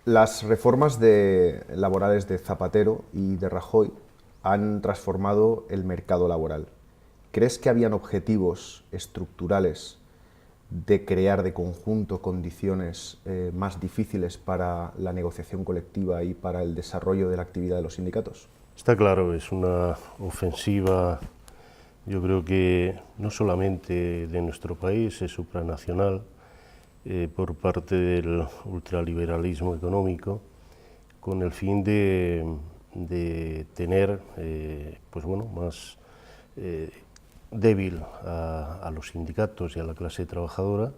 Las reformas laborales de Zapatero y de Rajoy han transformado el mercado laboral. ¿Crees que habían objetivos estructurales de crear de conjunto condiciones más difíciles para la negociación colectiva y para el desarrollo de la actividad de los sindicatos? Está claro, es una ofensiva, yo creo que no solamente de nuestro país, es supranacional, por parte del ultraliberalismo económico, con el fin de tener pues bueno, más débil a los sindicatos y a la clase trabajadora,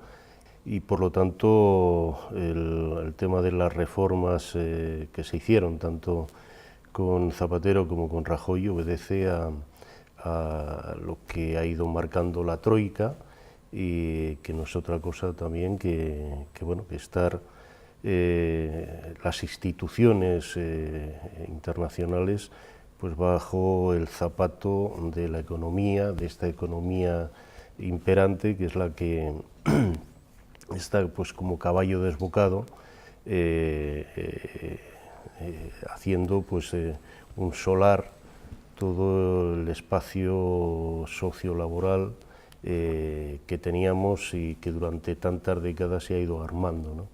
y por lo tanto el tema de las reformas que se hicieron tanto con Zapatero como con Rajoy obedece a lo que ha ido marcando la troika, y que no es otra cosa también bueno, que estar las instituciones internacionales pues bajo el zapato de la economía, de esta economía imperante, que es la que está pues como caballo desbocado, haciendo pues un solar todo el espacio sociolaboral que teníamos y que durante tantas décadas se ha ido armando, ¿no?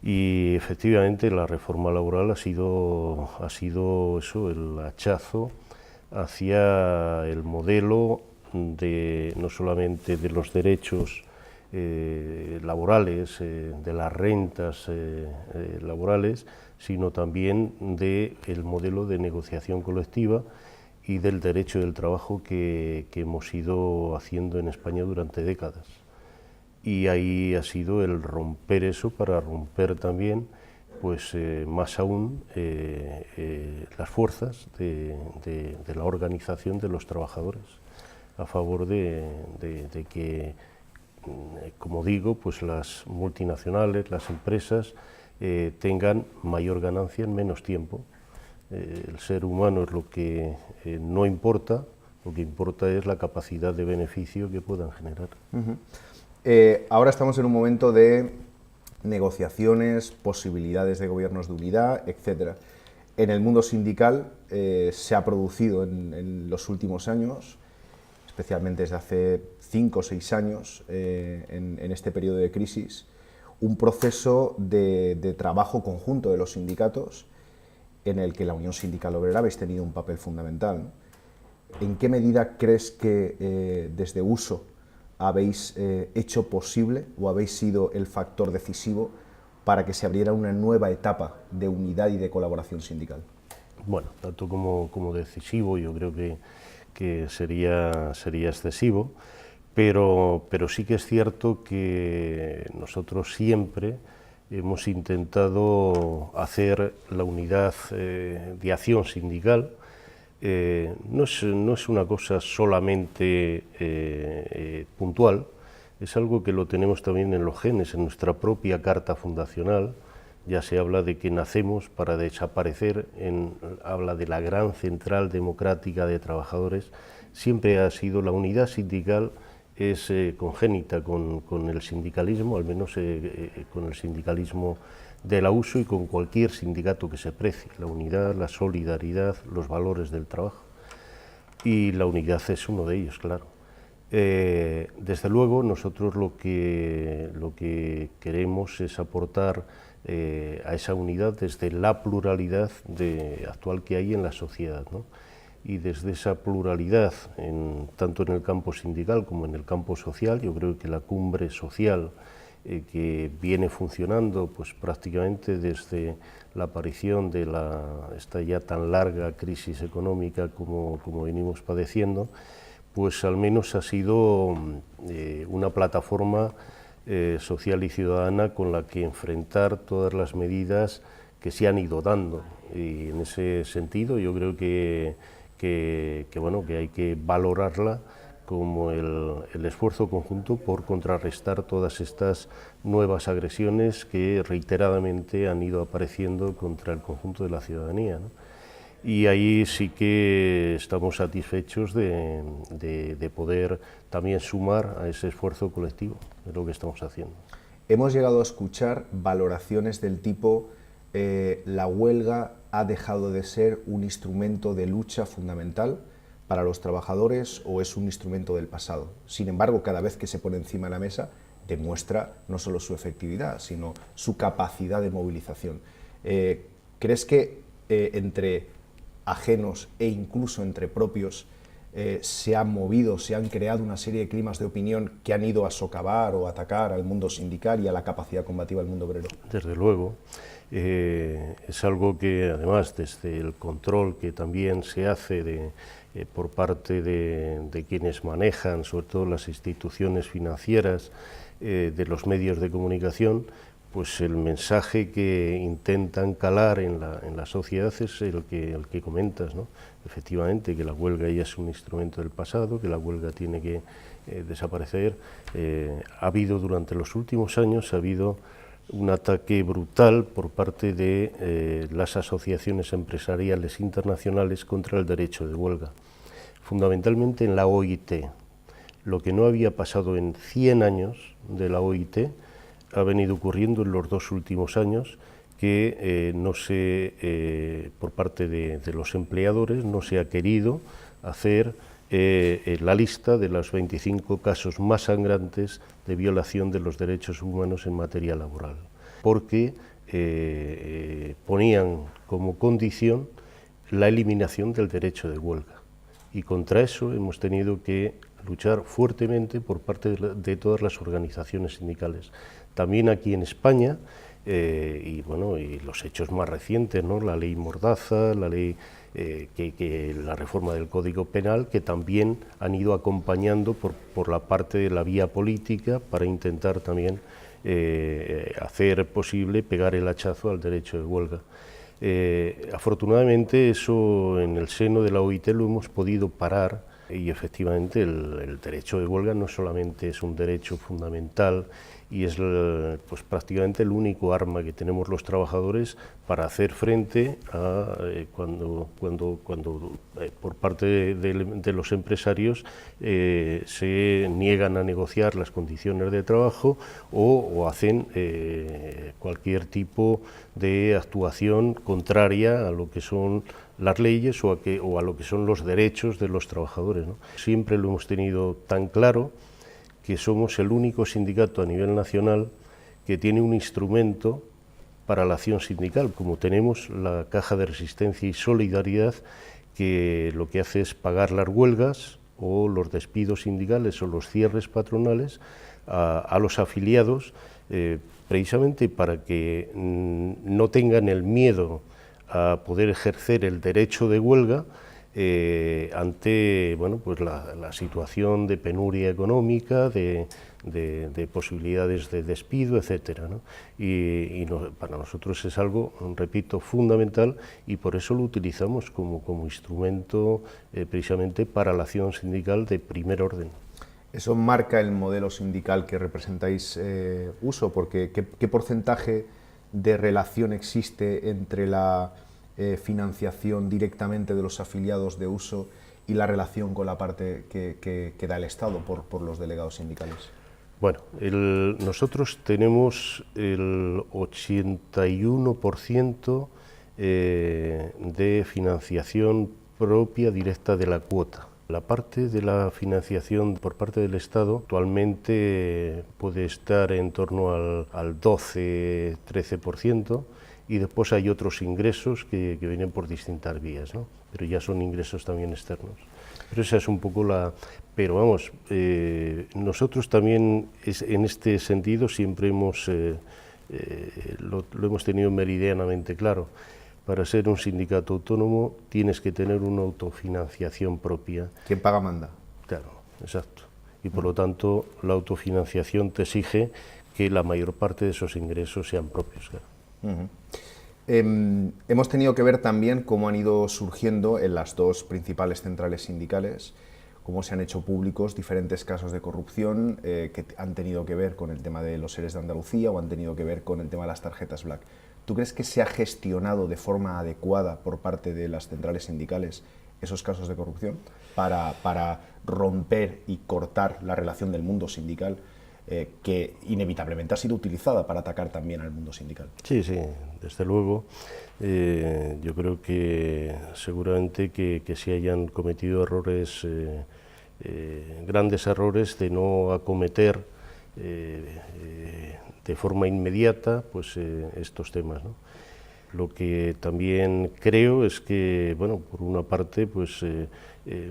Y efectivamente la reforma laboral ha sido eso, el hachazo hacia el modelo de no solamente de los derechos laborales, de las rentas laborales, sino también del modelo de negociación colectiva y del derecho del trabajo que hemos ido haciendo en España durante décadas. Y ahí ha sido el romper eso para romper también, pues más aún, las fuerzas de la organización de los trabajadores, a favor de que, como digo, pues las multinacionales, las empresas, tengan mayor ganancia en menos tiempo. El ser humano es lo que no importa, lo que importa es la capacidad de beneficio que puedan generar. Ahora estamos en un momento de negociaciones, posibilidades de gobiernos de unidad, etc. En el mundo sindical se ha producido en los últimos años, especialmente desde hace 5 o 6 años, en este periodo de crisis, un proceso de trabajo conjunto de los sindicatos en el que la Unión Sindical Obrera habéis tenido un papel fundamental, ¿no? ¿En qué medida crees que desde USO habéis hecho posible o habéis sido el factor decisivo para que se abriera una nueva etapa de unidad y de colaboración sindical? Bueno, tanto como decisivo, yo creo que sería excesivo, pero sí que es cierto que nosotros siempre hemos intentado hacer la unidad de acción sindical. No es una cosa solamente puntual, es algo que lo tenemos también en los genes, en nuestra propia carta fundacional. Ya se habla de que nacemos para desaparecer, habla de la gran central democrática de trabajadores. Siempre ha sido la unidad sindical, es congénita con el sindicalismo, al menos con el sindicalismo de la USO y con cualquier sindicato que se precie, la unidad, la solidaridad, los valores del trabajo. Y la unidad es uno de ellos, claro. Desde luego, nosotros lo que queremos es aportar a esa unidad desde la pluralidad actual que hay en la sociedad, ¿no? Y desde esa pluralidad, tanto en el campo sindical como en el campo social, yo creo que la cumbre social que viene funcionando pues prácticamente desde la aparición de esta ya tan larga crisis económica como venimos padeciendo, pues al menos ha sido una plataforma social y ciudadana con la que enfrentar todas las medidas que se han ido dando. Y en ese sentido yo creo que bueno, que hay que valorarla como el esfuerzo conjunto por contrarrestar todas estas nuevas agresiones que reiteradamente han ido apareciendo contra el conjunto de la ciudadanía, ¿no? Y ahí sí que estamos satisfechos de poder también sumar a ese esfuerzo colectivo de lo que estamos haciendo. Hemos llegado a escuchar valoraciones del tipo la huelga ha dejado de ser un instrumento de lucha fundamental para los trabajadores o es un instrumento del pasado. Sin embargo, cada vez que se pone encima de la mesa, demuestra no solo su efectividad, sino su capacidad de movilización. ¿Crees que entre ajenos e incluso entre propios se han movido, se han creado una serie de climas de opinión que han ido a socavar o atacar al mundo sindical y a la capacidad combativa del mundo obrero? Desde luego, es algo que además desde el control que también se hace por parte de quienes manejan, sobre todo las instituciones financieras, de los medios de comunicación, pues el mensaje que intentan calar en la sociedad es el que comentas, ¿no? Efectivamente, que la huelga ya es un instrumento del pasado, que la huelga tiene que desaparecer. Ha habido durante los últimos años un ataque brutal por parte de las asociaciones empresariales internacionales contra el derecho de huelga, fundamentalmente en la OIT. Lo que no había pasado en 100 años de la OIT ha venido ocurriendo en los 2 últimos años, que por parte de los empleadores no se ha querido hacer la lista de los 25 casos más sangrantes de violación de los derechos humanos en materia laboral, porque ponían como condición la eliminación del derecho de huelga. Y contra eso hemos tenido que luchar fuertemente por parte de todas las organizaciones sindicales. También aquí en España, y los hechos más recientes, ¿no? La ley Mordaza, la ley la reforma del Código Penal, que también han ido acompañando por la parte de la vía política para intentar también hacer posible pegar el hachazo al derecho de huelga. Afortunadamente eso en el seno de la OIT lo hemos podido parar y efectivamente el derecho de huelga no solamente es un derecho fundamental y es pues prácticamente el único arma que tenemos los trabajadores para hacer frente a cuando por parte de los empresarios se niegan a negociar las condiciones de trabajo o hacen cualquier tipo de actuación contraria a lo que son las leyes o a lo que son los derechos de los trabajadores, ¿no? Siempre lo hemos tenido tan claro que somos el único sindicato a nivel nacional que tiene un instrumento para la acción sindical, como tenemos la Caja de Resistencia y Solidaridad, que lo que hace es pagar las huelgas o los despidos sindicales o los cierres patronales a los afiliados, precisamente para que no tengan el miedo a poder ejercer el derecho de huelga ante la situación de penuria económica, de posibilidades de despido, etcétera, ¿no? Para nosotros es algo, repito, fundamental y por eso lo utilizamos como instrumento precisamente para la acción sindical de primer orden. Eso marca el modelo sindical que representáis, Uso, porque ¿qué porcentaje de relación existe entre la financiación directamente de los afiliados de Uso y la relación con la parte que da el Estado por los delegados sindicales? Bueno, nosotros tenemos el 81% de financiación propia directa de la cuota. La parte de la financiación por parte del Estado actualmente puede estar en torno al 12-13%, y después hay otros ingresos que vienen por distintas vías, ¿no? Pero ya son ingresos también externos. Pero esa es un poco Pero vamos, nosotros también en este sentido siempre lo hemos tenido meridianamente claro. Para ser un sindicato autónomo tienes que tener una autofinanciación propia. ¿Quién paga manda? Claro, exacto. Y por lo tanto la autofinanciación te exige que la mayor parte de esos ingresos sean propios. Claro. Hemos tenido que ver también cómo han ido surgiendo en las 2 principales centrales sindicales, cómo se han hecho públicos diferentes casos de corrupción que han tenido que ver con el tema de los ERES de Andalucía o han tenido que ver con el tema de las tarjetas Black. ¿Tú crees que se ha gestionado de forma adecuada por parte de las centrales sindicales esos casos de corrupción para romper y cortar la relación del mundo sindical que inevitablemente ha sido utilizada para atacar también al mundo sindical. Sí, sí, desde luego. Yo creo que seguramente que se hayan cometido errores, grandes errores de no acometer de forma inmediata pues, estos temas, ¿no? Lo que también creo es que, bueno, por una parte, pues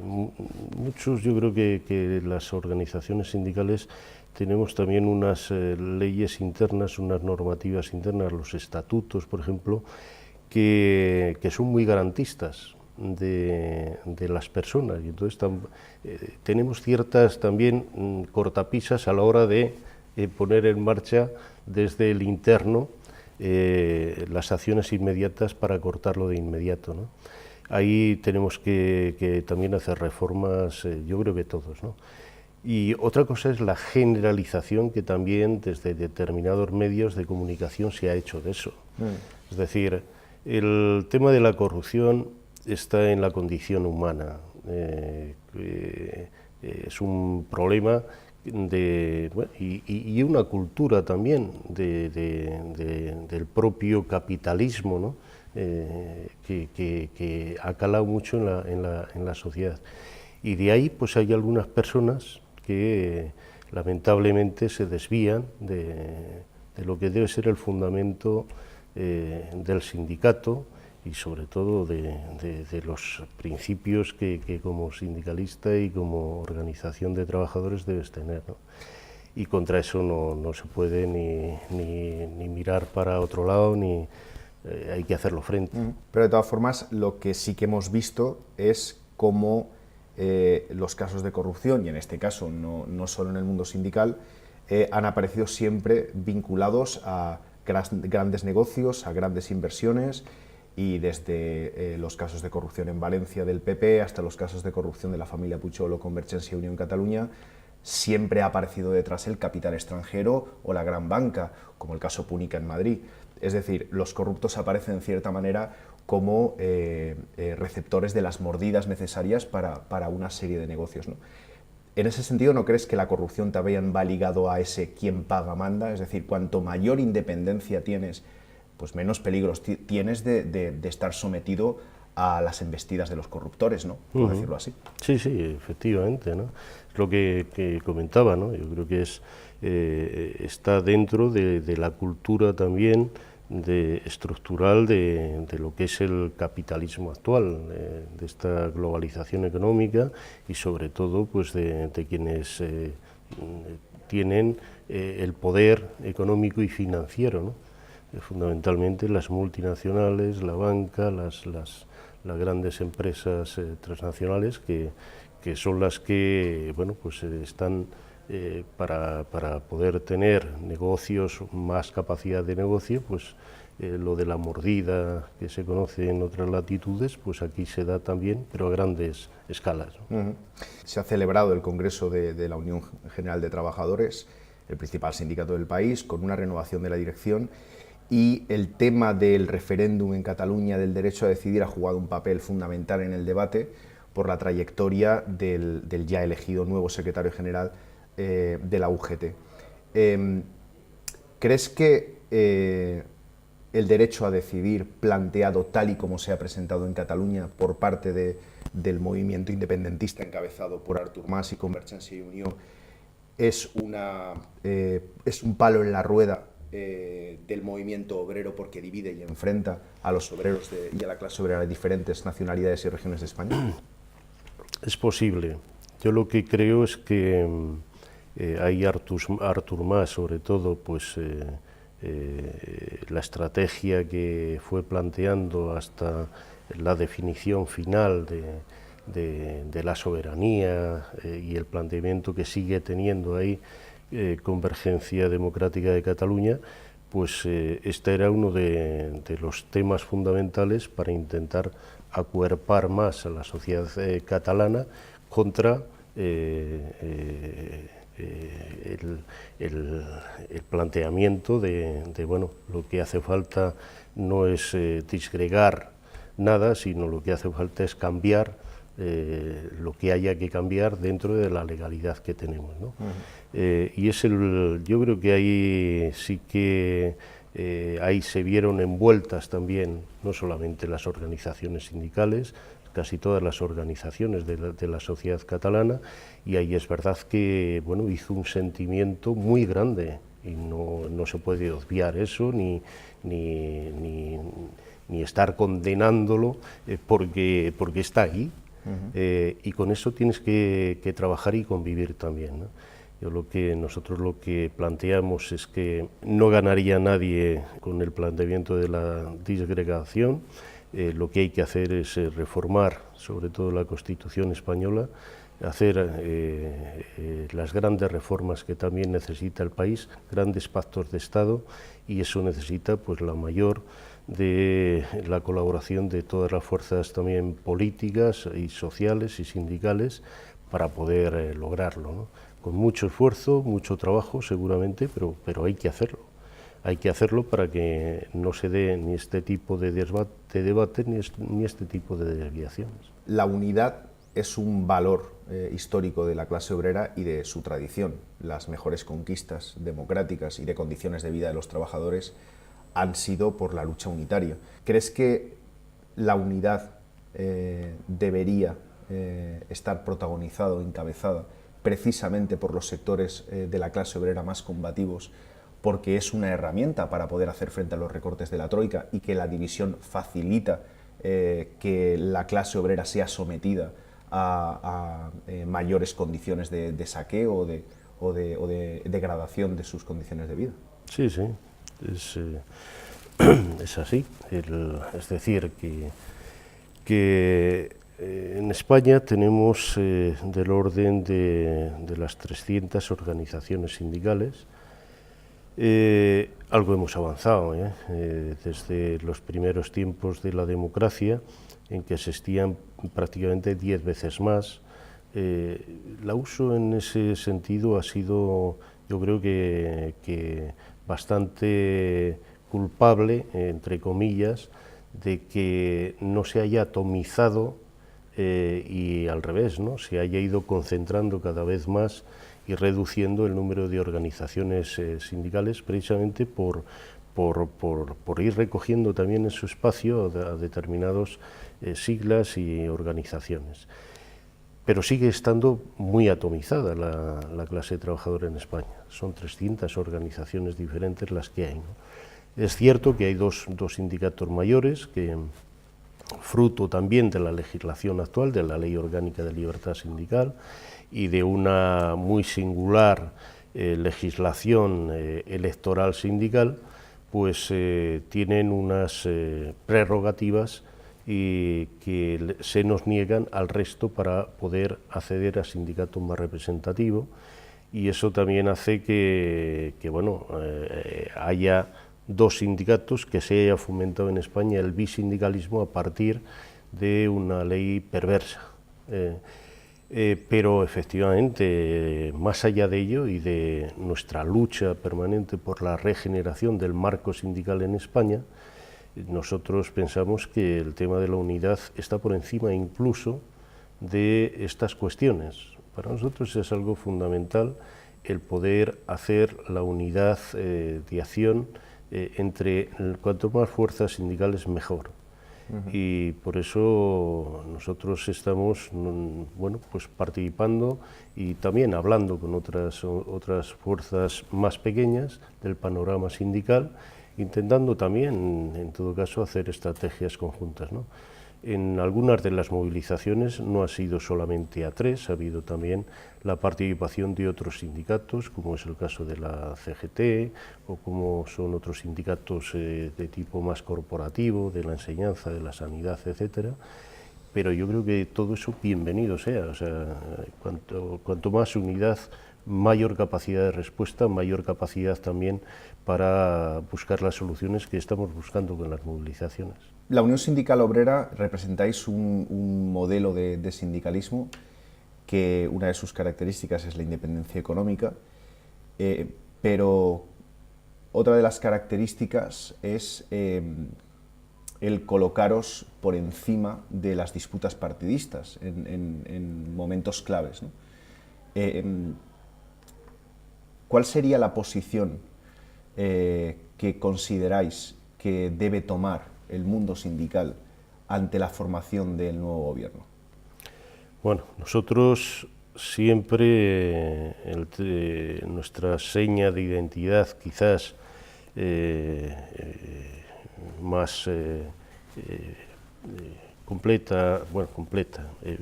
muchos, yo creo que las organizaciones sindicales tenemos también unas leyes internas, unas normativas internas, los estatutos, por ejemplo, que son muy garantistas de las personas, y entonces tenemos ciertas también cortapisas a la hora de poner en marcha desde el interno las acciones inmediatas para cortarlo de inmediato, ¿no? Ahí tenemos que también hacer reformas, yo creo que todos, ¿no? Y otra cosa es la generalización que también desde determinados medios de comunicación se ha hecho de eso. Es decir, el tema de la corrupción está en la condición humana, es un problema y una cultura también del propio capitalismo, ¿no? Que ha calado mucho en la sociedad. Y de ahí pues hay algunas personas que lamentablemente se desvían de lo que debe ser el fundamento del sindicato y sobre todo de los principios que como sindicalista y como organización de trabajadores debes tener, ¿no? Y contra eso no se puede ni mirar para otro lado, ni hay que hacerlo frente. Pero de todas formas, lo que sí que hemos visto es cómo los casos de corrupción, y en este caso no solo en el mundo sindical, han aparecido siempre vinculados a grandes negocios, a grandes inversiones, y desde los casos de corrupción en Valencia del PP hasta los casos de corrupción de la familia Puigdemont o Convergencia y Unió en Cataluña, siempre ha aparecido detrás el capital extranjero o la gran banca, como el caso Púnica en Madrid. Es decir, los corruptos aparecen en cierta manera como receptores de las mordidas necesarias para una serie de negocios, ¿no? En ese sentido, ¿no crees que la corrupción también va ligado a ese quien paga manda? Es decir, cuanto mayor independencia tienes, pues menos peligros tienes de estar sometido a las embestidas de los corruptores, ¿no? Por decirlo así. Sí, sí, efectivamente, ¿no? Es lo que comentaba, ¿no? Yo creo que está dentro de la cultura también estructural de lo que es el capitalismo actual, de esta globalización económica y sobre todo pues de quienes tienen el poder económico y financiero, ¿no? Fundamentalmente las multinacionales, la banca, las grandes empresas transnacionales que son las que bueno, pues, están para poder tener negocios, más capacidad de negocio, pues lo de la mordida que se conoce en otras latitudes, pues aquí se da también, pero a grandes escalas, ¿no? Se ha celebrado el Congreso de la Unión General de Trabajadores, el principal sindicato del país, con una renovación de la dirección, y el tema del referéndum en Cataluña, del derecho a decidir, ha jugado un papel fundamental en el debate por la trayectoria del ya elegido nuevo secretario general de la UGT. ¿Crees que el derecho a decidir planteado tal y como se ha presentado en Cataluña por parte del movimiento independentista encabezado por Artur Mas y Convergencia y Unió es un palo en la rueda del movimiento obrero porque divide y enfrenta a los obreros y a la clase obrera de diferentes nacionalidades y regiones de España? Es posible. Yo lo que creo es que hay Artur Mas, sobre todo, pues la estrategia que fue planteando hasta la definición final de la soberanía y el planteamiento que sigue teniendo ahí Convergencia Democrática de Cataluña, pues este era uno de los temas fundamentales para intentar acuerpar más a la sociedad catalana contra el planteamiento de bueno, lo que hace falta no es disgregar nada, sino lo que hace falta es cambiar lo que haya que cambiar dentro de la legalidad que tenemos, ¿no? Y yo creo que ahí sí que ahí se vieron envueltas también no solamente las organizaciones sindicales, casi todas las organizaciones de la sociedad catalana, y ahí es verdad que bueno, hizo un sentimiento muy grande y no se puede obviar eso ni estar condenándolo porque está ahí. Y con eso tienes que trabajar y convivir también, ¿no? Nosotros lo que planteamos es que no ganaría nadie con el planteamiento de la disgregación. Lo que hay que hacer es reformar sobre todo la Constitución española, hacer las grandes reformas que también necesita el país, grandes pactos de Estado, y eso necesita pues la mayor de la colaboración de todas las fuerzas también políticas y sociales y sindicales para poder lograrlo, ¿no? Con mucho esfuerzo, mucho trabajo seguramente, pero hay que hacerlo. Hay que hacerlo para que no se dé ni este tipo de debate ni este tipo de desviaciones. La unidad es un valor histórico de la clase obrera y de su tradición. Las mejores conquistas democráticas y de condiciones de vida de los trabajadores han sido por la lucha unitaria. ¿Crees que la unidad debería estar protagonizada o encabezada precisamente por los sectores de la clase obrera más combativos, porque es una herramienta para poder hacer frente a los recortes de la troika, y que la división facilita que la clase obrera sea sometida a mayores condiciones de saqueo o de degradación de sus condiciones de vida? Sí, sí, es así. Es decir, que en España tenemos del orden de las 300 organizaciones sindicales. Algo hemos avanzado, desde los primeros tiempos de la democracia, en que existían prácticamente 10 veces más. La uso en ese sentido ha sido, yo creo que bastante culpable, entre comillas, de que no se haya atomizado y al revés, ¿no? Se haya ido concentrando cada vez más y reduciendo el número de organizaciones sindicales, precisamente por ir recogiendo también en su espacio a determinados siglas y organizaciones. Pero sigue estando muy atomizada la clase trabajadora en España. Son 300 organizaciones diferentes las que hay, ¿no? Es cierto que hay dos sindicatos mayores que, fruto también de la legislación actual, de la Ley Orgánica de Libertad Sindical y de una muy singular legislación electoral sindical, pues tienen unas prerrogativas y que se nos niegan al resto para poder acceder a sindicatos más representativos, y eso también hace que bueno, haya dos sindicatos, que se haya fomentado en España el bisindicalismo a partir de una ley perversa. Pero efectivamente, más allá de ello y de nuestra lucha permanente por la regeneración del marco sindical en España, nosotros pensamos que el tema de la unidad está por encima incluso de estas cuestiones. Para nosotros es algo fundamental el poder hacer la unidad de acción entre cuanto más fuerzas sindicales mejor. Y por eso nosotros estamos bueno, pues participando y también hablando con otras fuerzas más pequeñas del panorama sindical, intentando también, en todo caso, hacer estrategias conjuntas, ¿no? En algunas de las movilizaciones no ha sido solamente A3, ha habido también la participación de otros sindicatos, como es el caso de la CGT, o como son otros sindicatos de tipo más corporativo, de la enseñanza, de la sanidad, etcétera. Pero yo creo que todo eso bienvenido sea, o sea, cuanto más unidad, mayor capacidad de respuesta, mayor capacidad también para buscar las soluciones que estamos buscando con las movilizaciones. La Unión Sindical Obrera representáis un modelo de sindicalismo que una de sus características es la independencia económica, pero otra de las características es el colocaros por encima de las disputas partidistas en momentos claves, ¿no? ¿Cuál sería la posición que consideráis que debe tomar el mundo sindical ante la formación del nuevo gobierno? Bueno, nosotros siempre, nuestra seña de identidad quizás más completa,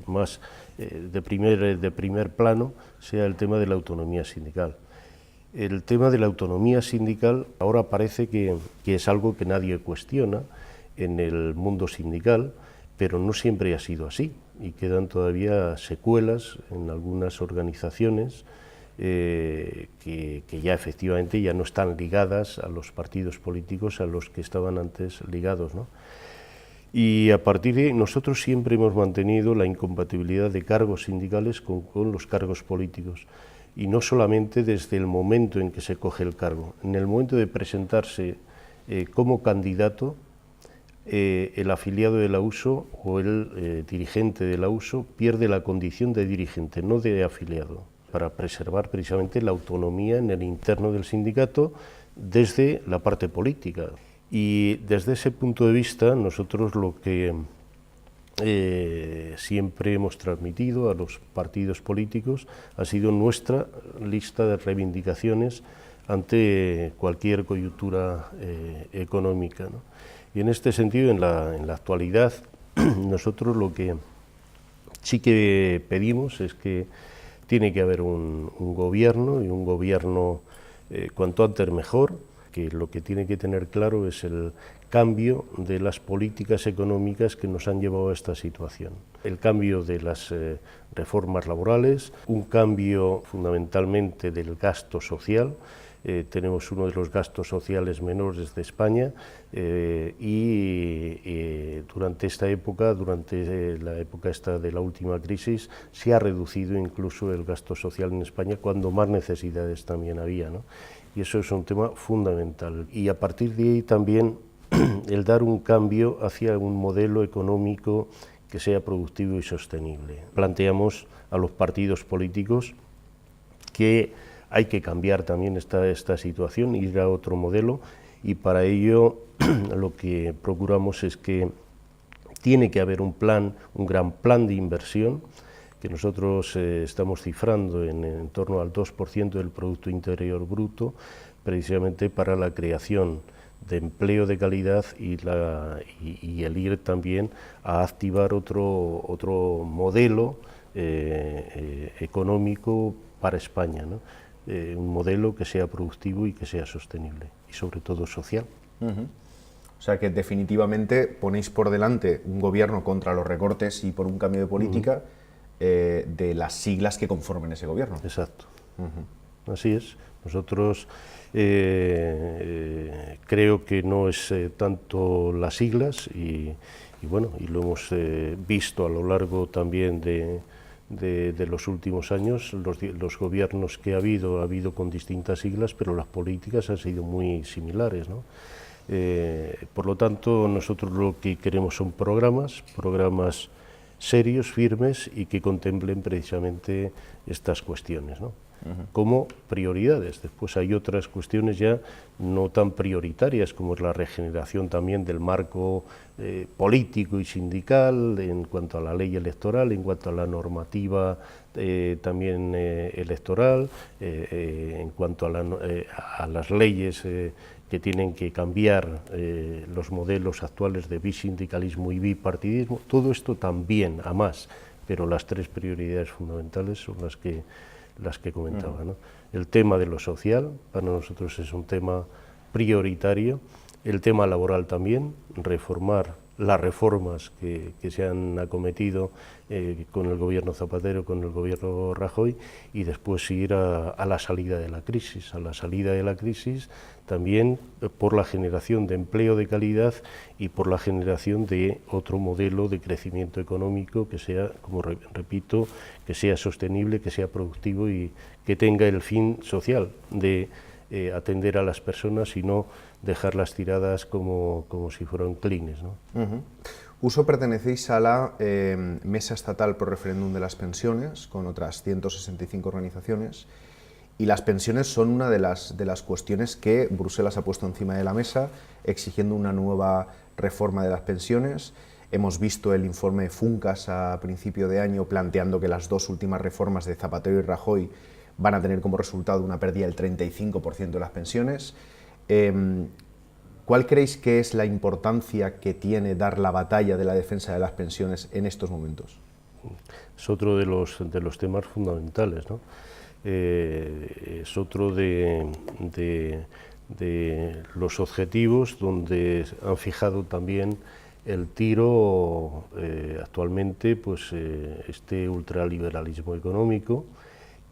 más de primer plano, sea el tema de la autonomía sindical. El tema de la autonomía sindical ahora parece que es algo que nadie cuestiona en el mundo sindical, pero no siempre ha sido así, y quedan todavía secuelas en algunas organizaciones que ya efectivamente ya no están ligadas a los partidos políticos a los que estaban antes ligados, ¿no? Y a partir de ahí nosotros siempre hemos mantenido la incompatibilidad de cargos sindicales con los cargos políticos, y no solamente desde el momento en que se coge el cargo. En el momento de presentarse como candidato, el afiliado de la USO o el dirigente de la USO pierde la condición de dirigente, no de afiliado, para preservar precisamente la autonomía en el interno del sindicato desde la parte política. Y desde ese punto de vista, nosotros lo que siempre hemos transmitido a los partidos políticos ha sido nuestra lista de reivindicaciones ante cualquier coyuntura económica, ¿no? Y en este sentido, en la actualidad, nosotros lo que sí que pedimos es que tiene que haber un gobierno, y un gobierno cuanto antes mejor, que lo que tiene que tener claro es el cambio de las políticas económicas que nos han llevado a esta situación. El cambio de las reformas laborales, un cambio fundamentalmente del gasto social. Tenemos uno de los gastos sociales menores de España y durante esta época, durante la época esta de la última crisis, se ha reducido incluso el gasto social en España cuando más necesidades también había, ¿no? Y eso es un tema fundamental. Y a partir de ahí también el dar un cambio hacia un modelo económico que sea productivo y sostenible. Planteamos a los partidos políticos que hay que cambiar también esta situación, ir a otro modelo, y para ello lo que procuramos es que tiene que haber un gran plan de inversión, que nosotros estamos cifrando en torno al 2% del Producto Interior Bruto, precisamente para la creación de empleo de calidad y el ir también a activar otro modelo económico para España, ¿no? Un modelo que sea productivo y que sea sostenible, y sobre todo social. O sea que definitivamente ponéis por delante un gobierno contra los recortes y por un cambio de política de las siglas que conformen ese gobierno. Exacto. Así es. Nosotros creo que no es tanto las siglas, y bueno, y lo hemos visto a lo largo también de los últimos años. Los gobiernos que ha habido con distintas siglas, pero las políticas han sido muy similares, ¿no? Por lo tanto, nosotros lo que queremos son programas serios, firmes, y que contemplen precisamente estas cuestiones, ¿no? Como prioridades. Después hay otras cuestiones ya no tan prioritarias, como es la regeneración también del marco político y sindical, en cuanto a la ley electoral, en cuanto a la normativa también electoral, en cuanto a las leyes que tienen que cambiar los modelos actuales de bisindicalismo y bipartidismo. Todo esto también, a más, pero las tres prioridades fundamentales son las que comentaba, ¿no? El tema de lo social, para nosotros es un tema prioritario. El tema laboral también, reformar las reformas que se han acometido con el gobierno Zapatero, con el gobierno Rajoy, y después ir a la salida de la crisis. A la salida de la crisis también por la generación de empleo de calidad y por la generación de otro modelo de crecimiento económico que sea, como repito, que sea sostenible, que sea productivo y que tenga el fin social de atender a las personas y no dejarlas tiradas como si fueran clines, ¿no? Uso pertenecéis a la Mesa Estatal por Referéndum de las Pensiones, con otras 165 organizaciones, y las pensiones son una de las cuestiones que Bruselas ha puesto encima de la mesa, exigiendo una nueva reforma de las pensiones. Hemos visto el informe Funcas a principio de año planteando que las dos últimas reformas de Zapatero y Rajoy van a tener como resultado una pérdida del 35% de las pensiones. ¿Cuál creéis que es la importancia que tiene dar la batalla de la defensa de las pensiones en estos momentos? Es otro de los temas fundamentales, ¿no? Es otro de los objetivos donde han fijado también el tiro actualmente, pues este ultraliberalismo económico,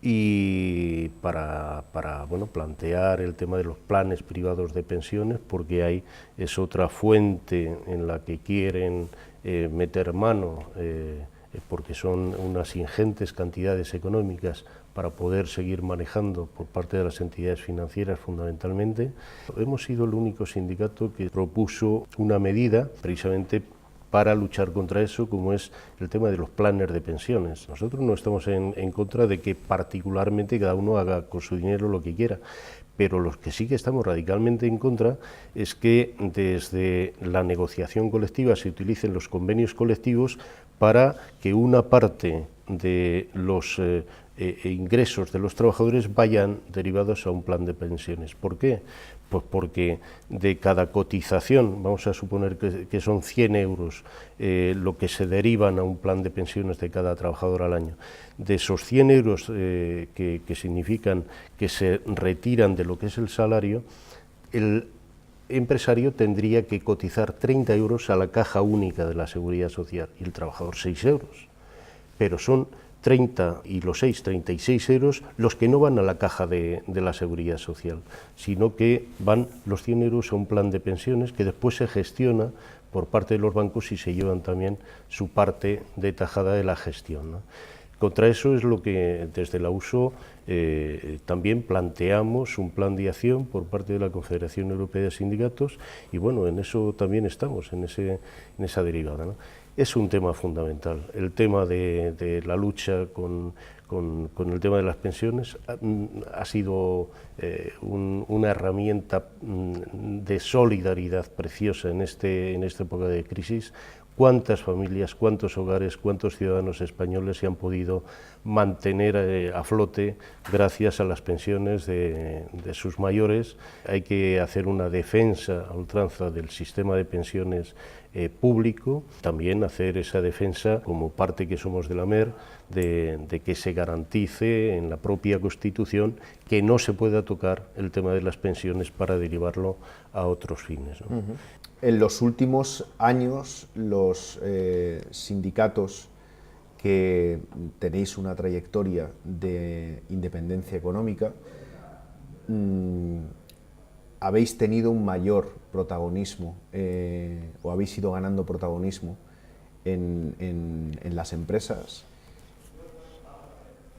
y para bueno, plantear el tema de los planes privados de pensiones, porque es otra fuente en la que quieren meter mano, porque son unas ingentes cantidades económicas para poder seguir manejando por parte de las entidades financieras fundamentalmente. Hemos sido el único sindicato que propuso una medida precisamente para luchar contra eso, como es el tema de los planes de pensiones. Nosotros no estamos en contra de que particularmente cada uno haga con su dinero lo que quiera, pero los que sí que estamos radicalmente en contra es que desde la negociación colectiva se utilicen los convenios colectivos para que una parte de los ingresos de los trabajadores vayan derivados a un plan de pensiones. ¿Por qué? Pues porque de cada cotización, vamos a suponer que son 100 euros lo que se derivan a un plan de pensiones de cada trabajador al año, de esos 100 euros que significan que se retiran de lo que es el salario, el empresario tendría que cotizar 30 euros a la caja única de la Seguridad Social y el trabajador 6 euros, pero son 30 y los 36 euros los que no van a la caja de la Seguridad Social, sino que van los 100 euros a un plan de pensiones que después se gestiona por parte de los bancos y se llevan también su parte de tajada de la gestión, ¿no? Contra eso es lo que desde la USO también planteamos un plan de acción por parte de la Confederación Europea de Sindicatos, y bueno, en eso también estamos, en esa derivada, ¿no? Es un tema fundamental, el tema de la lucha con el tema de las pensiones ha sido una herramienta de solidaridad preciosa en esta época de crisis. ¿Cuántas familias, cuántos hogares, cuántos ciudadanos españoles se han podido mantener a flote gracias a las pensiones de sus mayores? Hay que hacer una defensa a ultranza del sistema de pensiones público, también hacer esa defensa como parte que somos de la MER, de que se garantice en la propia Constitución que no se pueda tocar el tema de las pensiones para derivarlo a otros fines, ¿no? En los últimos años, los sindicatos que tenéis una trayectoria de independencia económica, habéis tenido un mayor protagonismo o habéis ido ganando protagonismo en las empresas,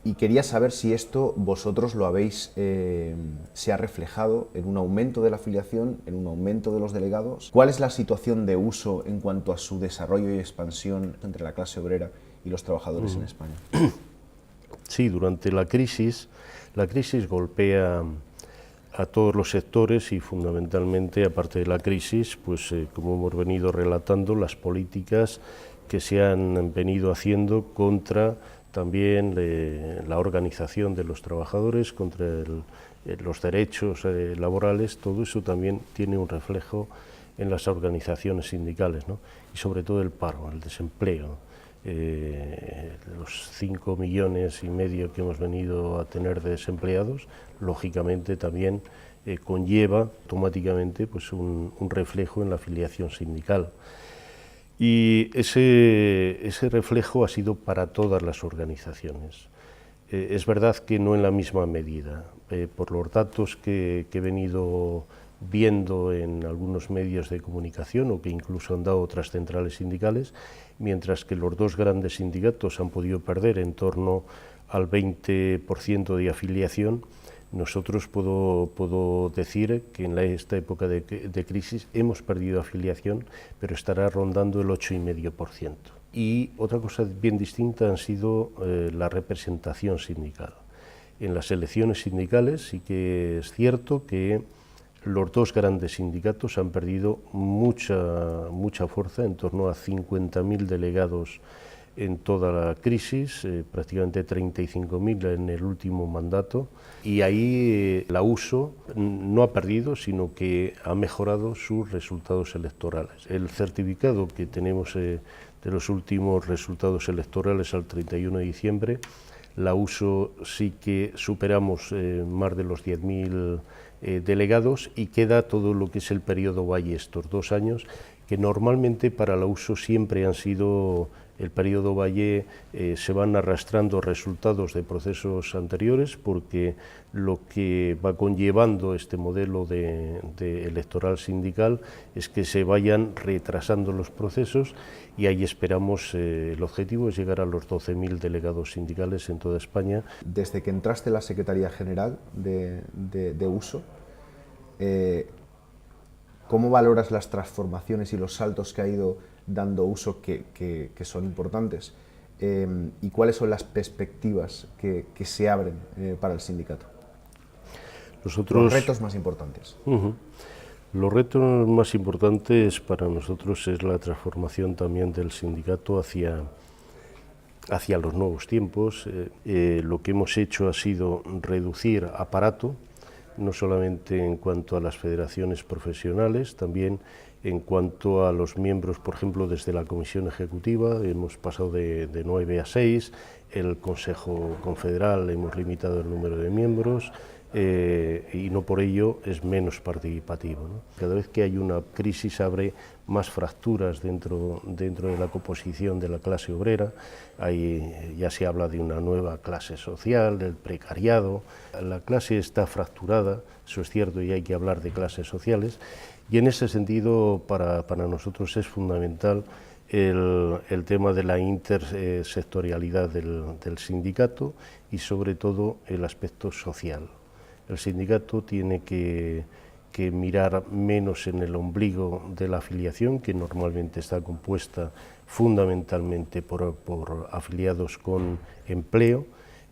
y quería saber si esto vosotros lo habéis, se ha reflejado en un aumento de la afiliación, en un aumento de los delegados. ¿Cuál es la situación de USO en cuanto a su desarrollo y expansión entre la clase obrera y los trabajadores en España? Sí, durante la crisis golpea a todos los sectores y fundamentalmente, aparte de la crisis, pues como hemos venido relatando, las políticas que se han venido haciendo contra también la organización de los trabajadores, contra los derechos laborales. Todo eso también tiene un reflejo en las organizaciones sindicales, ¿no? Y sobre todo el paro, el desempleo. Los 5,5 millones que hemos venido a tener de desempleados, lógicamente también conlleva automáticamente pues un reflejo en la afiliación sindical. Y ese reflejo ha sido para todas las organizaciones. Es verdad que no en la misma medida. Por los datos que he venido viendo en algunos medios de comunicación o que incluso han dado otras centrales sindicales, mientras que los dos grandes sindicatos han podido perder en torno al 20% de afiliación, Nosotros puedo decir que en esta época de crisis hemos perdido afiliación, pero estará rondando el 8,5%. Y otra cosa bien distinta han sido la representación sindical. En las elecciones sindicales sí que es cierto que los dos grandes sindicatos han perdido mucha fuerza, en torno a 50.000 delegados en toda la crisis, prácticamente 35.000 en el último mandato, y ahí la USO no ha perdido, sino que ha mejorado sus resultados electorales. El certificado que tenemos de los últimos resultados electorales al 31 de diciembre, la USO sí que superamos más de los 10.000 delegados, y queda todo lo que es el periodo Valle, estos 2 años, que normalmente para la USO siempre han sido el periodo Valle, se van arrastrando resultados de procesos anteriores, porque lo que va conllevando este modelo de electoral sindical es que se vayan retrasando los procesos, y ahí esperamos, el objetivo es llegar a los 12.000 delegados sindicales en toda España. Desde que entraste en la Secretaría General de USO, ¿cómo valoras las transformaciones y los saltos que ha ido dando USO, que son importantes? ¿Y cuáles son las perspectivas que se abren para el sindicato? Los retos más importantes. Los retos más importantes para nosotros es la transformación también del sindicato hacia los nuevos tiempos. Lo que hemos hecho ha sido reducir aparato, no solamente en cuanto a las federaciones profesionales, también en cuanto a los miembros, por ejemplo, desde la Comisión Ejecutiva hemos pasado de 9 a 6, el Consejo Confederal hemos limitado el número de miembros, y no por ello es menos participativo, ¿no? Cada vez que hay una crisis abre más fracturas dentro de la composición de la clase obrera. Ya se habla de una nueva clase social, del precariado. La clase está fracturada, eso es cierto, y hay que hablar de clases sociales, y en ese sentido para nosotros es fundamental el tema de la intersectorialidad del sindicato, y sobre todo el aspecto social. El sindicato tiene que mirar menos en el ombligo de la afiliación, que normalmente está compuesta fundamentalmente por afiliados con empleo,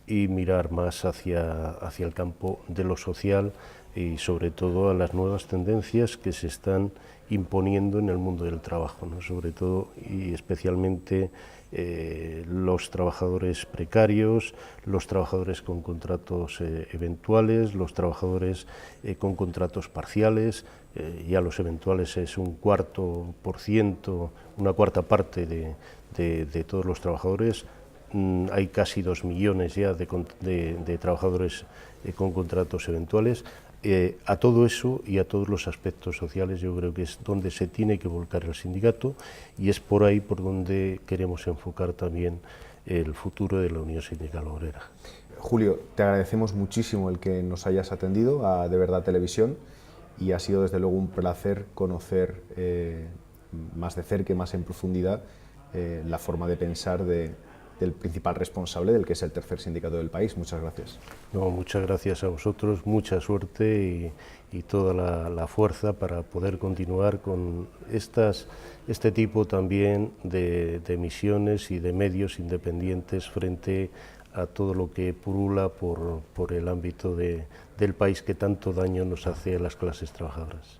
y mirar más hacia el campo de lo social, y sobre todo a las nuevas tendencias que se están imponiendo en el mundo del trabajo, ¿no? Sobre todo y especialmente los trabajadores precarios, los trabajadores con contratos eventuales, los trabajadores con contratos parciales. Ya los eventuales es un 4%, una cuarta parte de todos los trabajadores. Hay casi 2 millones ya de trabajadores con contratos eventuales. A todo eso y a todos los aspectos sociales yo creo que es donde se tiene que volcar el sindicato, y es por ahí por donde queremos enfocar también el futuro de la Unión Sindical Obrera. Julio, te agradecemos muchísimo el que nos hayas atendido a De Verdad Televisión, y ha sido desde luego un placer conocer más de cerca y más en profundidad la forma de pensar del principal responsable del que es el tercer sindicato del país. Muchas gracias. No, muchas gracias a vosotros, mucha suerte y toda la fuerza para poder continuar con este tipo también de misiones y de medios independientes frente a todo lo que purula por el ámbito del país, que tanto daño nos hace a las clases trabajadoras.